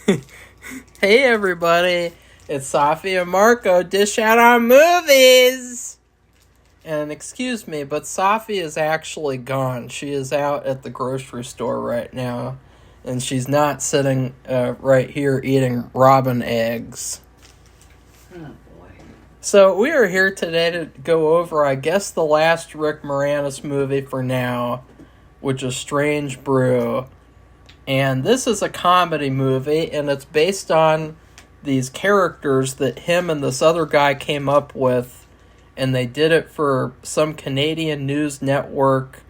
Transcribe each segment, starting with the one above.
Hey everybody, it's Safi and Marco dish out on movies! And excuse me, but Safi is actually gone. She is out at the grocery store right now. And she's not sitting right here eating robin eggs. Oh boy. So we are here today to go over, I guess, the last Rick Moranis movie for now, which is Strange Brew. And this is a comedy movie, and it's based on these characters that him and this other guy came up with, and they did it for some Canadian news network,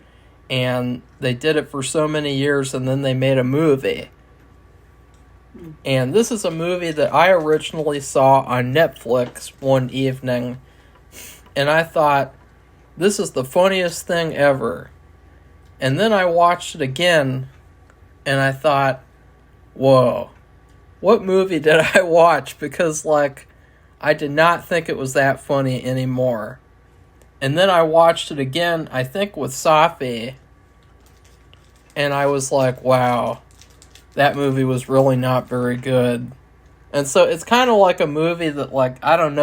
and they did it for so many years, and then they made a movie. And this is a movie that I originally saw on Netflix one evening, and I thought, this is the funniest thing ever. And then I watched it again, and I thought, whoa, what movie did I watch? Because, I did not think it was that funny anymore. And then I watched it again, I think with Safi, and I was like, wow, that movie was really not very good. And so it's kind of like a movie that, I don't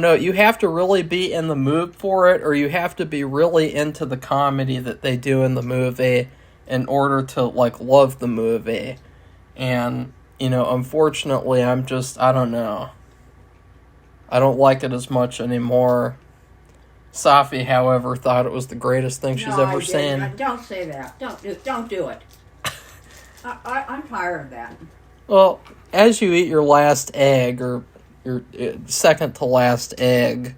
know, you have to really be in the mood for it, or you have to be really into the comedy that they do in the movie in order to, love the movie. And, unfortunately, I don't know. I don't like it as much anymore. Safi, however, thought it was the greatest thing she's ever seen. Don't say that. Don't do it. I'm tired of that. Well, as you eat your last egg, or your second to last egg,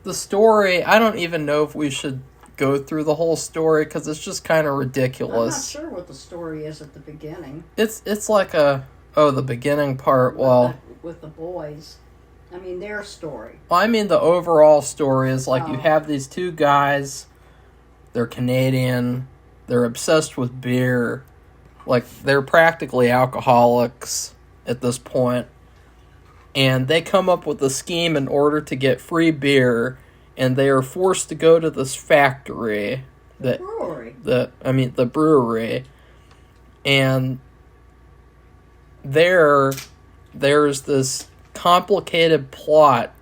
the story, I don't even know if we should go through the whole story, because it's just kind of ridiculous. I'm not sure what the story is at the beginning. It's like the beginning part, with the boys. I mean, their story. Well, I mean, the overall story is, you Oh. have these two guys, they're Canadian, they're obsessed with beer, they're practically alcoholics at this point, and they come up with a scheme in order to get free beer, and they are forced to go to this factory. The brewery. The brewery. And there's this complicated plot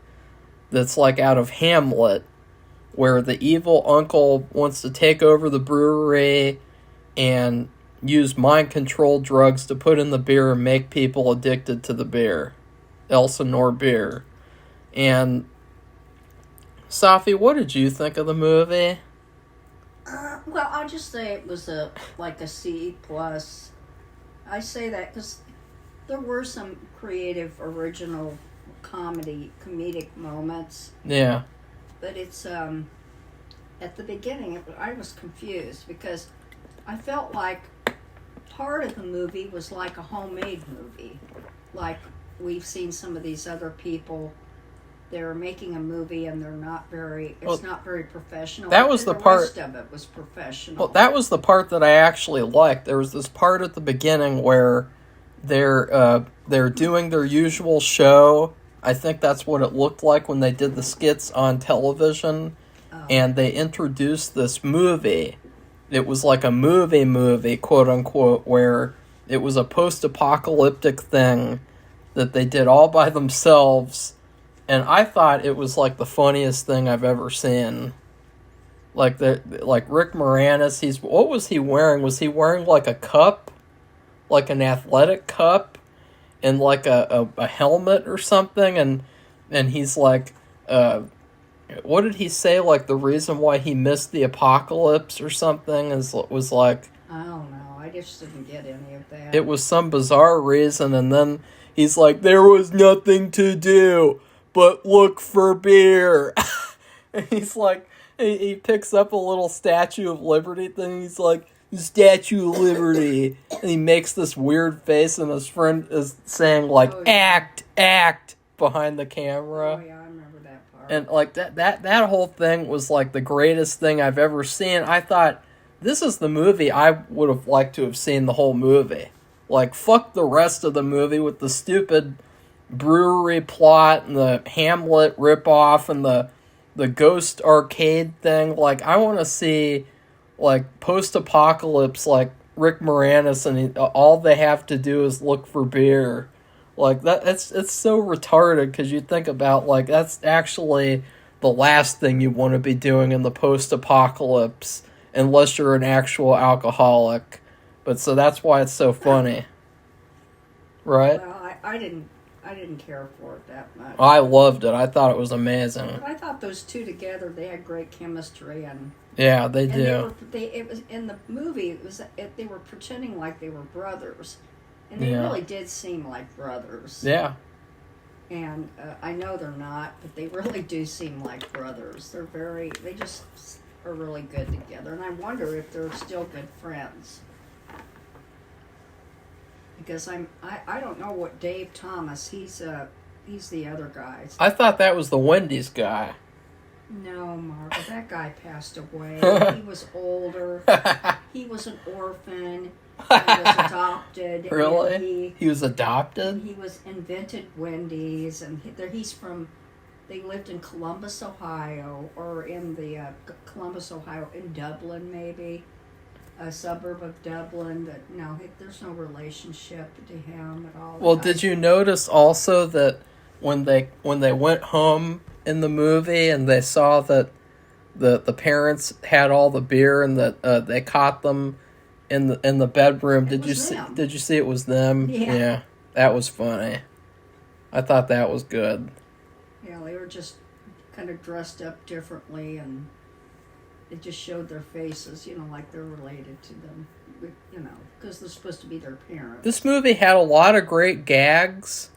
that's out of Hamlet, where the evil uncle wants to take over the brewery and use mind-controlled drugs to put in the beer and make people addicted to the beer. Elsinore beer. And Safi, what did you think of the movie? Well, I'll just say it was a C+. I say that because there were some creative, original comedic moments. Yeah. But it's, at the beginning, I was confused because I felt like part of the movie was like a homemade movie. Like, we've seen some of these other people, they're making a movie and they're not very, not very professional. That was the part. The rest of it was professional. Well, that was the part that I actually liked. There was this part at the beginning where they're doing their usual show. I think that's what it looked like when they did the skits on television. Oh. And they introduced this movie. It was like a movie, quote unquote, where it was a post-apocalyptic thing that they did all by themselves. And I thought it was the funniest thing I've ever seen. Rick Moranis, what was he wearing? Was he wearing a cup? An athletic cup? And a helmet or something? And he's what did he say? The reason why he missed the apocalypse or something was I don't know. I just didn't get any of that. It was some bizarre reason, and then he's there was nothing to do but look for beer. And he's he picks up a little Statue of Liberty thing, he's Statue of Liberty, and he makes this weird face, and his friend is saying act behind the camera. Oh yeah, I remember that part. And that whole thing was the greatest thing I've ever seen. I thought, this is the movie I would have liked to have seen the whole movie. Fuck the rest of the movie with the stupid brewery plot and the Hamlet ripoff and the ghost arcade thing. I want to see post-apocalypse Rick Moranis, and all they have to do is look for beer. Like it's so retarded because you think about like that's actually the last thing you want to be doing in the post-apocalypse, unless you're an actual alcoholic. But so that's why it's so funny, right? Well, I didn't care for it that much. I loved it. I thought it was amazing. But I thought those two together, they had great chemistry, and Yeah, they and do. it was in the movie. They were pretending like they were brothers, and they Yeah. really did seem like brothers. Yeah. And I know they're not, but they really do seem like brothers. They just are really good together, and I wonder if they're still good friends. Because I don't know what Dave Thomas, he's the other guy. I thought that was the Wendy's guy. No, Marvel, that guy passed away. He was older. He was an orphan. He was adopted. Really? And He was adopted? he was invented Wendy's, and he's from. They lived in Columbus, Ohio, or in the Columbus, Ohio, in Dublin, maybe. A suburb of Dublin. That no, there's no relationship to him at all. Well, did you notice also that when they went home in the movie and they saw that the parents had all the beer and that they caught them in the bedroom? Did you see it was them? Yeah. That was funny. I thought that was good. Yeah, they were just kind of dressed up differently, and it just showed their faces, like they're related to them, because they're supposed to be their parents. This movie had a lot of great gags.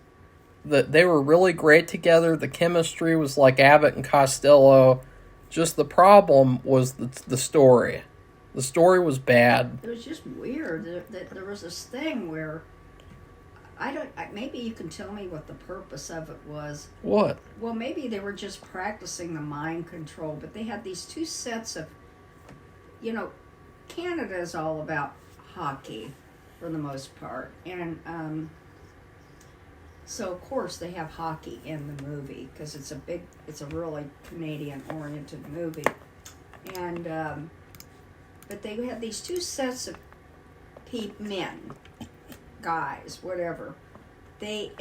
That they were really great together. The chemistry was like Abbott and Costello. Just the problem was the story. The story was bad. It was just weird. There was this thing where maybe you can tell me what the purpose of it was. What? Well, maybe they were just practicing the mind control, but they had these two sets of, Canada is all about hockey for the most part, and so of course they have hockey in the movie because it's a really Canadian-oriented movie, and but they had these two sets of men, guys, whatever. They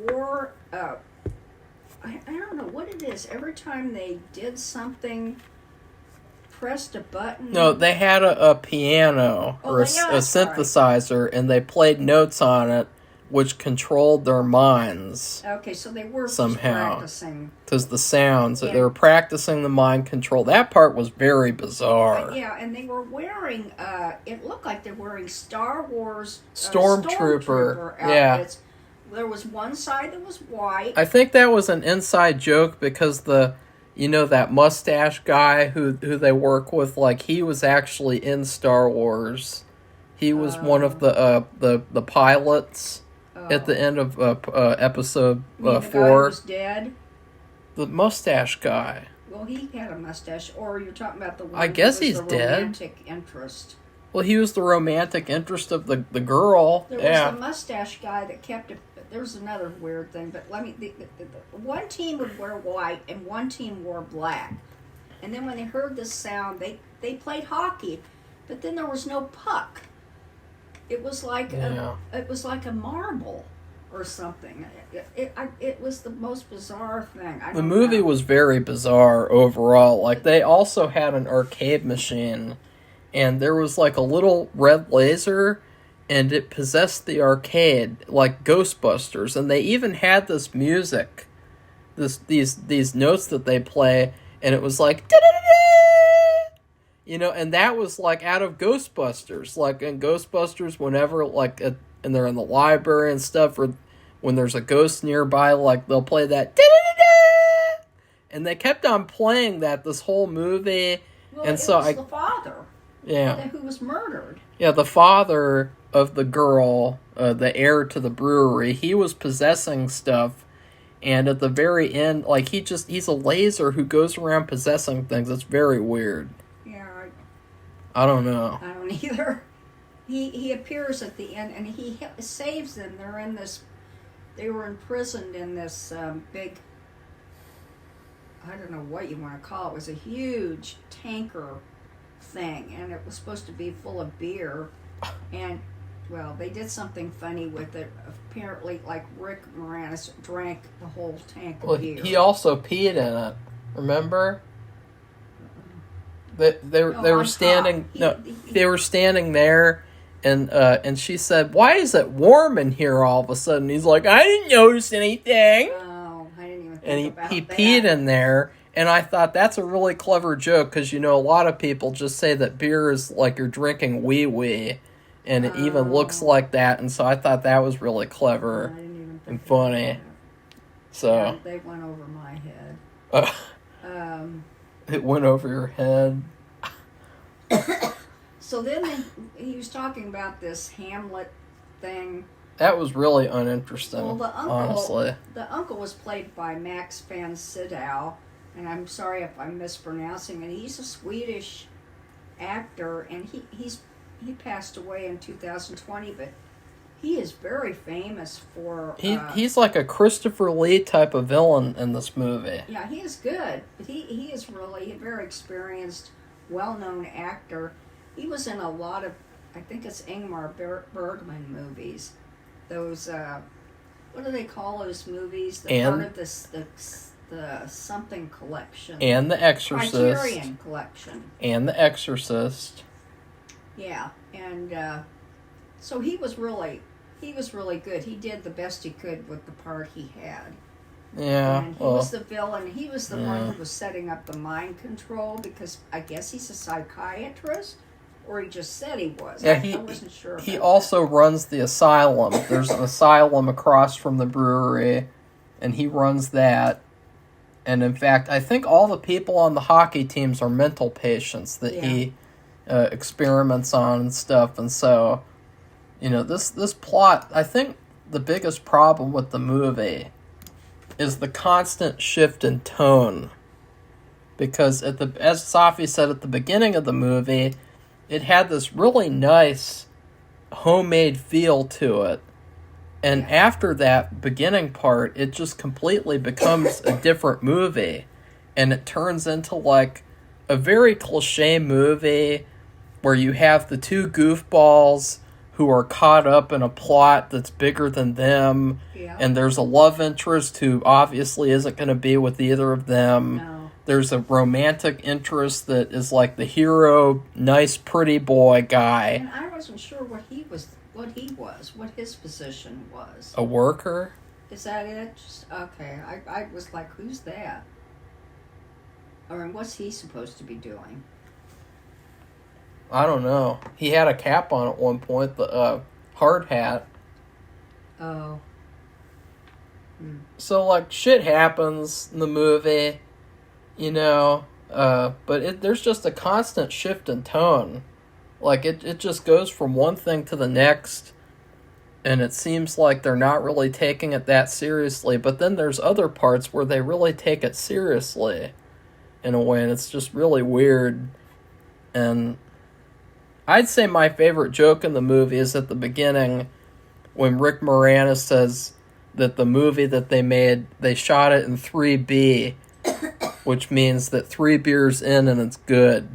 wore I don't know what it is. Every time they did something, pressed a button. No, they had a piano or a synthesizer, right. And they played notes on it, which controlled their minds. Okay, so they were somehow practicing. Because the sounds, they were practicing the mind control. That part was very bizarre. Yeah, and they were wearing, it looked like they were wearing Star Wars Stormtrooper outfits. Yeah. There was one side that was white. I think that was an inside joke because that mustache guy who they work with, like, he was actually in Star Wars. He was one of the pilots at the end of episode 4. The guy who was dead? The mustache guy. Well, he had a mustache, or you're talking about the one I guess who was he's the dead. Romantic interest. Well, he was the romantic interest of the girl. There was the mustache guy that kept it. There's another weird thing, but the one team would wear white and one team wore black. And then when they heard this sound, they played hockey, but then there was no puck. It was like a marble or something. It was the most bizarre thing. The movie was very bizarre overall. Like, they also had an arcade machine, and there was like a little red laser, and it possessed the arcade like Ghostbusters. And they even had this music, these notes that they play, and it was like da-da-da-da! And that was like out of Ghostbusters. Like in Ghostbusters, whenever and they're in the library and stuff, or when there's a ghost nearby, like they'll play that da-da-da-da! And they kept on playing that this whole movie. Well, and the father. Yeah. Who was murdered. Yeah, the father of the girl, the heir to the brewery, he was possessing stuff, and at the very end, like, he's a laser who goes around possessing things. It's very weird. Yeah, I don't know. I don't either. He appears at the end, and he saves them. They were imprisoned in this big, I don't know what you want to call it. It was a huge tanker thing, and it was supposed to be full of beer, And, well, they did something funny with it. Apparently, like, Rick Moranis drank the whole tank of beer. He also peed in it. Remember? They were standing. They were standing there, and she said, "Why is it warm in here all of a sudden?" He's like, "I didn't notice anything." Oh, I didn't even think And about he that. peed in there, and I thought that's a really clever joke because a lot of people just say that beer is like you're drinking wee wee, and it even looks like that, and so I thought that was really clever I didn't even think and about funny. that. So Yeah, they went over my head. it went over your head. So then he was talking about this Hamlet thing. That was really uninteresting. Well, honestly, the uncle was played by Max van Sydow, and I'm sorry if I'm mispronouncing it. He's a Swedish actor, and he passed away in 2020, but he is very famous for... he's like a Christopher Lee type of villain in this movie. Yeah, he is good, but he is really a very experienced, well-known actor. He was in a lot of, I think it's Ingmar Bergman movies. Those, what do they call those movies? Part of the something collection. And The Exorcist. Criterion collection. And The Exorcist. Yeah, and so he was really good. He did the best he could with the part he had. Yeah. And he was the villain. He was the one who was setting up the mind control because I guess he's a psychiatrist, or he just said he was. Yeah, I wasn't sure. He also runs the asylum. There's an asylum across from the brewery, and he runs that. And in fact, I think all the people on the hockey teams are mental patients that he experiments on and stuff. And so, this plot, I think the biggest problem with the movie is the constant shift in tone. Because as Safi said at the beginning of the movie, it had this really nice homemade feel to it. And after that beginning part, it just completely becomes a different movie. And it turns into like a very cliche movie where you have the two goofballs who are caught up in a plot that's bigger than them. Yeah. And there's a love interest who obviously isn't going to be with either of them. No. There's a romantic interest that is like the hero, nice, pretty boy guy. And I wasn't sure what his position was. A worker? Is that it? Okay. I was like, who's that? Or what's he supposed to be doing? I don't know. He had a cap on at one point, the hard hat. Oh. So, like, shit happens in the movie, but there's just a constant shift in tone. Like, it just goes from one thing to the next, and it seems like they're not really taking it that seriously, but then there's other parts where they really take it seriously, in a way, and it's just really weird. And I'd say my favorite joke in the movie is at the beginning, when Rick Moranis says that the movie that they made, they shot it in 3B, which means that 3 beers in and it's good.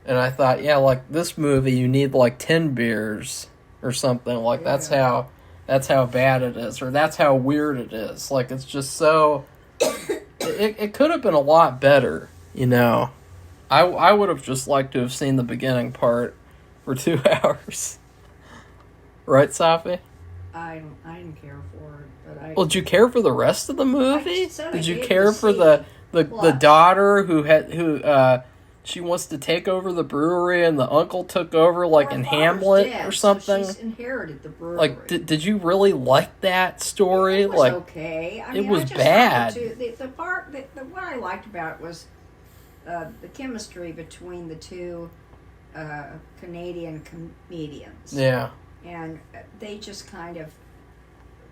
And I thought, like this movie, you need like 10 beers or something. Like that's how bad it is, or that's how weird it is. Like it's just so. It could have been a lot better, I would have just liked to have seen the beginning part for 2 hours. Right, Safi? I didn't care for it, but I. Well, did you care for the rest of the movie? Did you care for the Plus. daughter who she wants to take over the brewery and the uncle took over like in Hamlet or something? So she's inherited the brewery. Like, did you really like that story? It was like, okay. It was bad. The part what I liked about it was the chemistry between the two Canadian comedians. Yeah. And they just kind of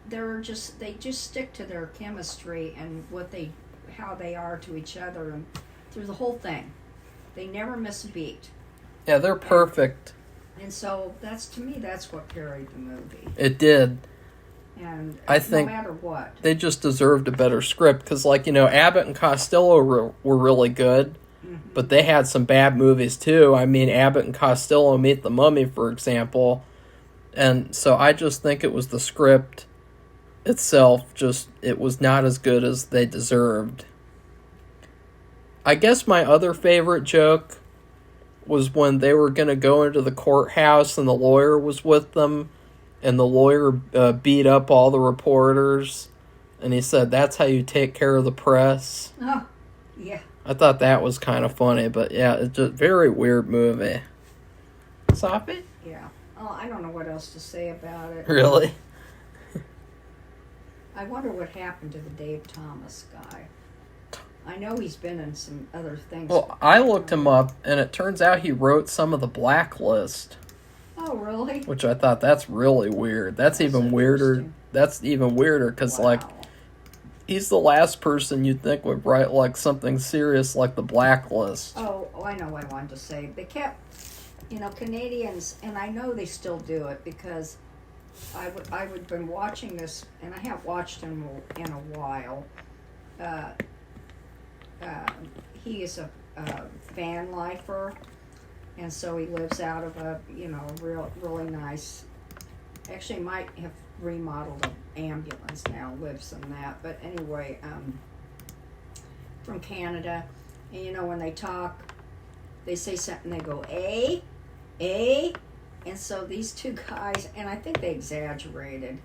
they just stick to their chemistry and how they are to each other and through the whole thing. They never miss a beat. Yeah, they're perfect. And so that's what carried the movie. It did. And I think no matter what, they just deserved a better script because, Abbott and Costello were really good, but they had some bad movies too. I mean, Abbott and Costello Meet the Mummy, for example. And so I just think it was the script itself, just it was not as good as they deserved. I guess my other favorite joke was when they were going to go into the courthouse and the lawyer was with them, and the lawyer beat up all the reporters, and he said, "That's how you take care of the press." Oh, yeah. I thought that was kind of funny, but yeah, it's just a very weird movie. Safi? Yeah. Oh, I don't know what else to say about it. Really? I wonder what happened to the Dave Thomas guy. I know he's been in some other things. Well, I looked him up, and it turns out he wrote some of the Blacklist. Oh, really? Which I thought, that's really weird. That's even weirder. That's even weirder, because, like, he's the last person you'd think would write, like, something serious like the Blacklist. Oh, I know what I wanted to say. They kept, Canadians, and I know they still do it, because I would been watching this, and I haven't watched him in a while. He is a van lifer, and so he lives out of a really nice. Actually, might have remodeled an ambulance now. Lives in that, but anyway, from Canada, and when they talk, they say something. They go a, and so these two guys, and I think they exaggerated,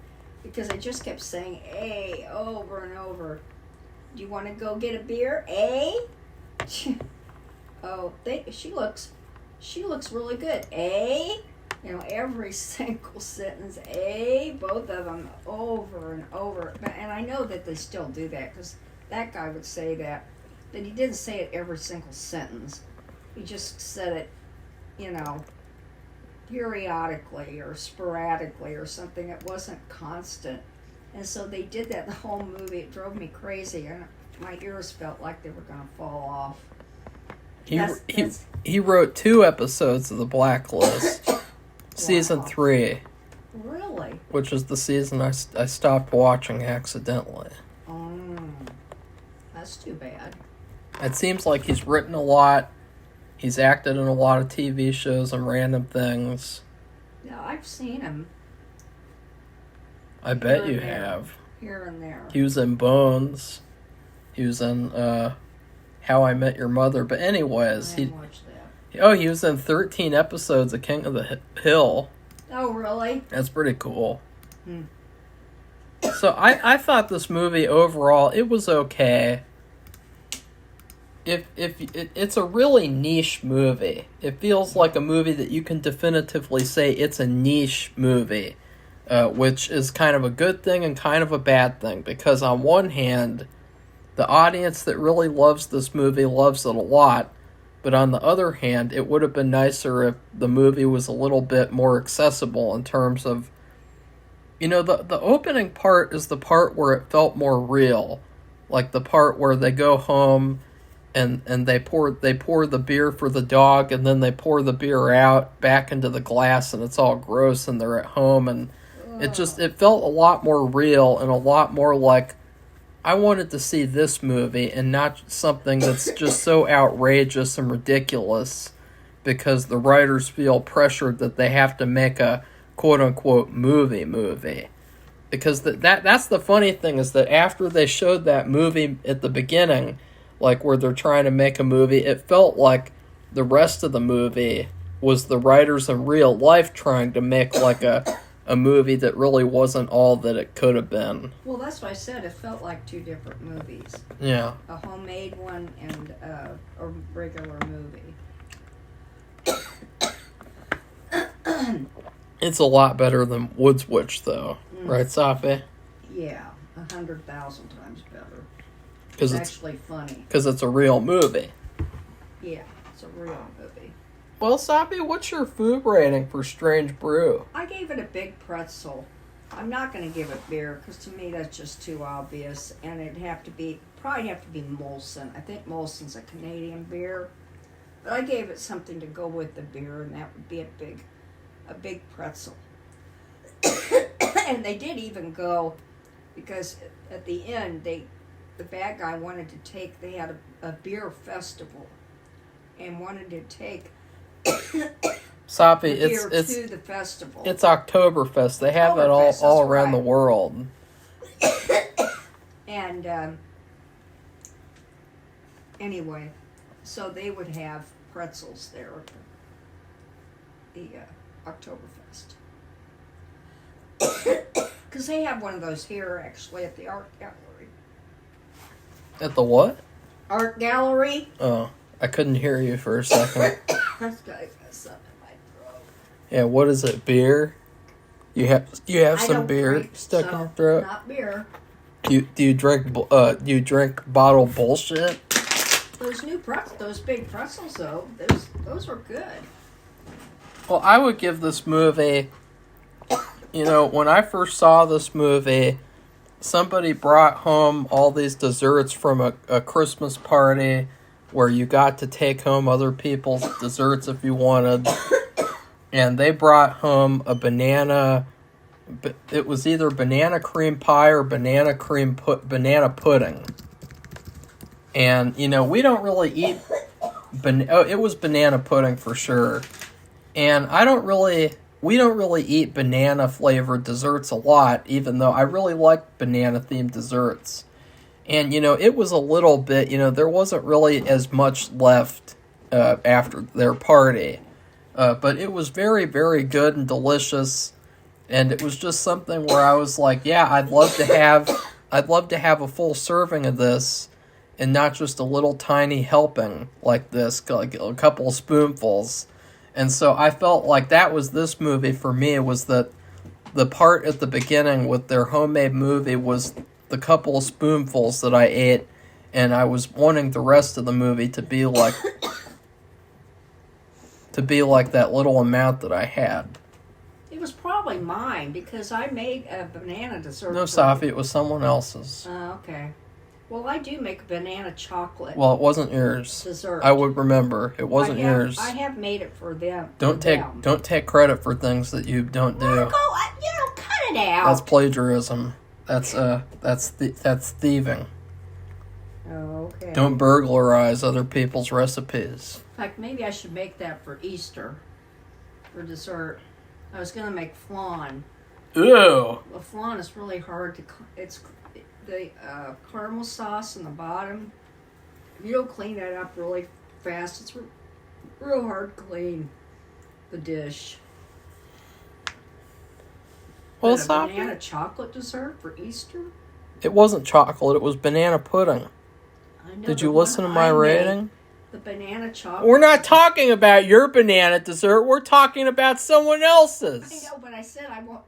because they just kept saying a over and over. Do you want to go get a beer? Oh, she looks really good. Every single sentence, both of them over and over. And I know that they still do that, because that guy would say that he didn't say it every single sentence. He just said it, periodically or sporadically or something. It wasn't constant. And so they did that the whole movie. It drove me crazy, and my ears felt like they were going to fall off. He wrote 2 episodes of The Blacklist, season 3. Really? Which is the season I stopped watching accidentally. That's too bad. It seems like he's written a lot. He's acted in a lot of TV shows and random things. Yeah, I've seen him. I bet you have. Here and there. He was in Bones. He was in How I Met Your Mother. But anyways, I didn't watch that. He was in 13 episodes of King of the Hill. Oh, really? That's pretty cool. So I thought this movie overall, it was okay. It's a really niche movie. It feels like a movie that you can definitively say it's a niche movie. Which is kind of a good thing and kind of a bad thing, because on one hand, the audience that really loves this movie loves it a lot, but on the other hand, it would have been nicer if the movie was a little bit more accessible in terms of, the opening part is the part where it felt more real, like the part where they go home and they pour the beer for the dog, and then they pour the beer out back into the glass, and it's all gross, and they're at home, and it felt a lot more real and a lot more like I wanted to see this movie and not something that's just so outrageous and ridiculous because the writers feel pressured that they have to make a quote-unquote movie. Because that's the funny thing, is that after they showed that movie at the beginning, like where they're trying to make a movie, it felt like the rest of the movie was the writers in real life trying to make like a movie that really wasn't all that it could have been. Well, that's what I said. It felt like 2 different movies. Yeah. A homemade one and a regular movie. It's a lot better than Wood's Witch, though. Right, Safi? Yeah, 100,000 times better. It's actually funny. Because it's a real movie. Yeah, it's a real movie. Well, Safi, what's your food rating for Strange Brew? I gave it a big pretzel. I'm not going to give it beer, because to me that's just too obvious, and it'd probably have to be Molson. I think Molson's a Canadian beer, but I gave it something to go with the beer, and that would be a big pretzel. And they did even go, because at the end, the bad guy wanted to they had a beer festival and wanted to take Safi, beer it's to the festival. it's Oktoberfest. They have it all around the world. And anyway, so they would have pretzels there at the Oktoberfest. Because they have one of those here, actually, at the art gallery. At the what? Art gallery? Oh, I couldn't hear you for a second. That's got something in my throat. Yeah, what is it? Beer? You have some beer stuck in your throat? Not beer. Do you drink bottled bullshit? Those big pretzels though, those were good. Well, I would give this movie, when I first saw this movie, somebody brought home all these desserts from a Christmas party where you got to take home other people's desserts if you wanted. And they brought home a banana. It was either banana cream pie or banana pudding. And, we don't really eat... it was banana pudding for sure. And we don't really eat banana-flavored desserts a lot, even though I really like banana-themed desserts. And, it was a little bit, there wasn't really as much left after their party. But it was very, very good and delicious. And it was just something where I was like, yeah, I'd love to have a full serving of this and not just a little tiny helping like this, like a couple of spoonfuls. And so I felt like that was this movie for me, was that the part at the beginning with their homemade movie was the couple of spoonfuls that I ate, and I was wanting the rest of the movie to be like that little amount that I had. It was probably mine because I made a banana dessert. No, Safi, it was someone else's. Okay. Well, I do make a banana chocolate. Well, it wasn't yours. Dessert. I would remember. It wasn't yours. I have made it for them. Don't take credit for things that you don't do. Marco, cut it out. That's plagiarism. That's thieving. Oh, okay. Don't burglarize other people's recipes. In fact, maybe I should make that for Easter for dessert. I was gonna make flan. Ew. Well, flan is really hard to. It's the caramel sauce in the bottom. If you don't clean that up really fast, it's real hard to clean the dish. Well, a banana chocolate dessert for Easter? It wasn't chocolate. It was banana pudding. I know. Did you listen to my rating? The banana chocolate. We're not talking about your banana dessert. We're talking about someone else's. I know, but I said I want.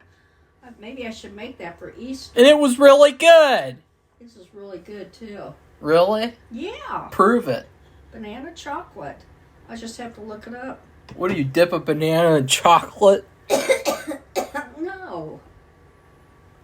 Maybe I should make that for Easter. And it was really good. This is really good too. Really? Yeah. Prove it. Banana chocolate. I just have to look it up. What do you dip a banana in chocolate? No.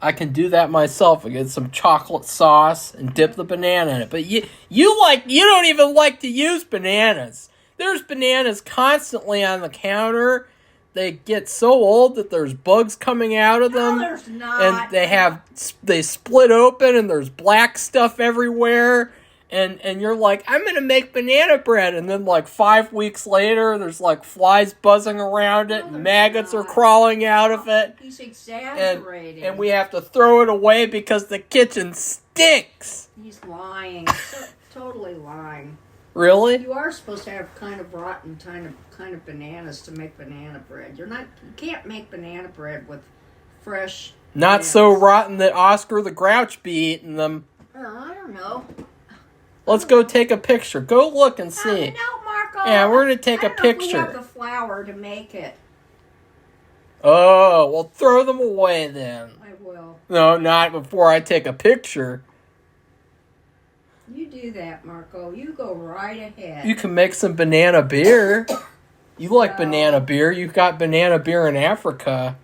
I can do that myself. I get some chocolate sauce and dip the banana in it. But you don't even like to use bananas. There's bananas constantly on the counter. They get so old that there's bugs coming out of them. No, there's not. And they split open and there's black stuff everywhere. And you're like, I'm going to make banana bread. And then 5 weeks later, there's flies buzzing around it and maggots are crawling out of it. He's exaggerating. And we have to throw it away because the kitchen stinks. He's lying. Totally lying. Really? You are supposed to have kind of rotten kind of bananas to make banana bread. You can't make banana bread with fresh Not bananas. So rotten that Oscar the Grouch be eating them. I don't know. Let's go take a picture. Go look and see. No, Marco. Yeah, we're going to take a picture. I don't know if we have the flour to make it. Oh, well, throw them away then. I will. No, not before I take a picture. You do that, Marco. You go right ahead. You can make some banana beer. You like banana beer. You've got banana beer in Africa.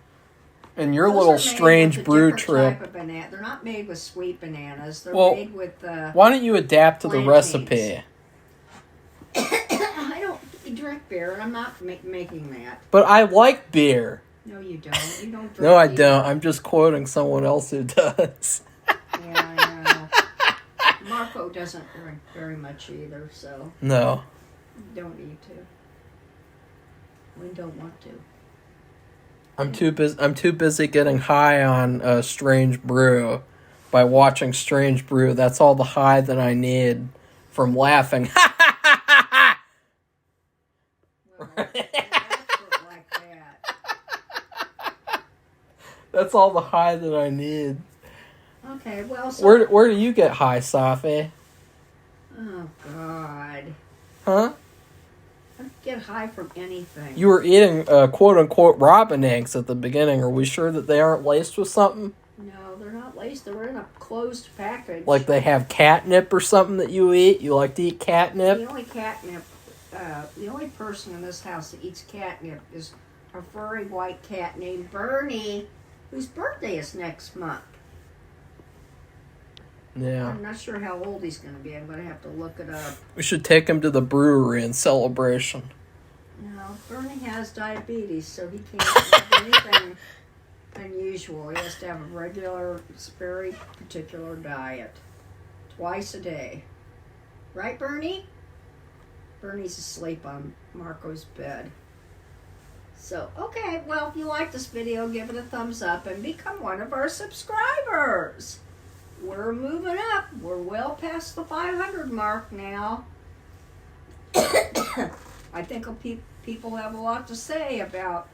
And your little strange brew trip. Type of banana. They're not made with sweet bananas. They're made with why don't you adapt to plantains. the recipe? I don't drink beer, and I'm not making that. But I like beer. No, you don't. You don't drink No, I beer. don't. I'm just quoting someone else who does. Yeah, I know. Marco doesn't drink very much either, so. No. You don't need to. We don't want to. I'm too busy getting high on Strange Brew. By watching Strange Brew, that's all the high that I need from laughing. Well, that's like that. That's all the high that I need. Okay, well, so... Where do you get high, Safi? Oh, God. Huh? I don't get high from anything. You were eating quote-unquote robin eggs at the beginning. Are we sure that they aren't laced with something? No, they're not laced. They're in a closed package. Like they have catnip or something that you eat? You like to eat catnip? The only person in this house that eats catnip is a furry white cat named Bernie, whose birthday is next month. Yeah. I'm not sure how old he's going to be. I'm going to have to look it up. We should take him to the brewery in celebration. No, Bernie has diabetes, so he can't have anything unusual. He has to have a regular, very particular diet. Twice a day. Right, Bernie? Bernie's asleep on Marco's bed. So, okay, well, if you like this video, give it a thumbs up and become one of our subscribers. We're moving up. We're well past the 500 mark now. I think people have a lot to say about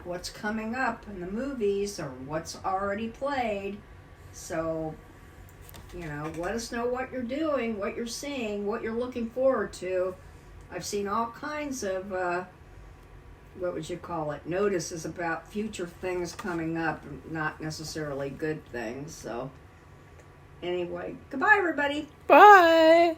what's coming up in the movies or what's already played. So, let us know what you're doing, what you're seeing, what you're looking forward to. I've seen all kinds of, notices about future things coming up, not necessarily good things. So, anyway, goodbye, everybody. Bye!